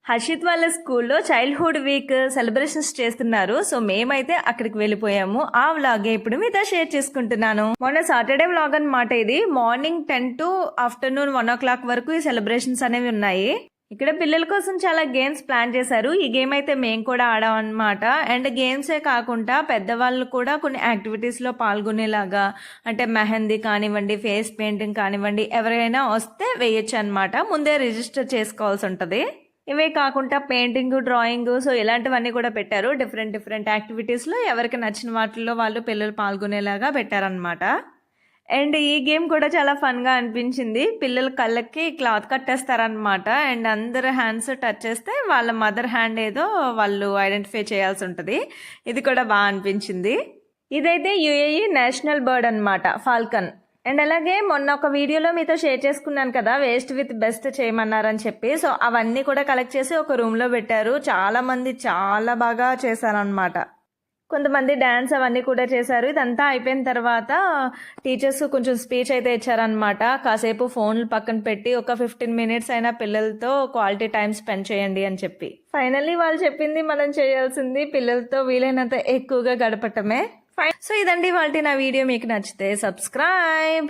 హర్షిత్ వాళ్ళ స్కూల్లో childhood week celebrations చేస్తున్నారు. సో మేమైతే అక్కడికి వెళ్ళిపోయాము. ఆ వ్లాగే ఇప్పుడు మీతో షేర్ చేసుకుంటున్నాను. మొన్న సాటర్డే వ్లాగ్ అన్నమాట. ఇది మార్నింగ్ 10 to ఆఫ్టర్నూన్ 1 o'clock వరకు ఈ సెలబ్రేషన్స్ అనేవి ఉన్నాయి. ఇక్కడ పిల్లల కోసం చాలా గేమ్స్ ప్లాన్ చేశారు. ఈ గేమ్ అయితే మేము కూడా ఆడాం అనమాట. అండ్ గేమ్సే కాకుండా పెద్దవాళ్ళు కూడా కొన్ని యాక్టివిటీస్లో పాల్గొనేలాగా, అంటే మెహందీ కానివ్వండి, ఫేస్ పెయింటింగ్ కానివ్వండి, ఎవరైనా వస్తే వేయచ్చు అనమాట. ముందే రిజిస్టర్ చేసుకోవాల్సి ఉంటుంది. ఇవే కాకుండా పెయింటింగ్, డ్రాయింగ్, సో ఇలాంటివన్నీ కూడా పెట్టారు. డిఫరెంట్ యాక్టివిటీస్లో ఎవరికి నచ్చిన వాటిల్లో వాళ్ళు పిల్లలు పాల్గొనేలాగా పెట్టారనమాట. అండ్ ఈ గేమ్ కూడా చాలా ఫన్గా అనిపించింది. పిల్లల కళ్ళకి క్లాత్ కట్టేస్తారనమాట. అండ్ అందరు హ్యాండ్స్ టచ్ చేస్తే వాళ్ళ మదర్ హ్యాండ్ ఏదో వాళ్ళు ఐడెంటిఫై చేయాల్సి ఉంటుంది. ఇది కూడా బాగా అనిపించింది. ఇదైతే యుఏఈ నేషనల్ బర్డ్ అనమాట, ఫాల్కన్. అండ్ అలాగే మొన్న ఒక వీడియోలో మీతో షేర్ చేసుకున్నాను కదా, వేస్ట్ విత్ బెస్ట్ చేయమన్నారని చెప్పి. సో అవన్నీ కూడా కలెక్ట్ చేసి ఒక రూమ్లో పెట్టారు. చాలామంది చాలా బాగా చేశారనమాట. కొంతమంది డ్యాన్స్ అవన్నీ కూడా చేశారు. ఇదంతా అయిపోయిన తర్వాత టీచర్స్ కొంచెం స్పీచ్ అయితే ఇచ్చారనమాట. కాసేపు ఫోన్లు పక్కన పెట్టి ఒక 15 minutes అయినా పిల్లలతో క్వాలిటీ టైం స్పెండ్ చేయండి అని చెప్పి. ఫైనల్లీ వాళ్ళు చెప్పింది మనం చేయాల్సింది పిల్లలతో వీలైనంత ఎక్కువగా గడపటమే. సో ఇదండి వాళ్ళ నా వీడియో. మీకు నచ్చితే సబ్స్క్రైబ్.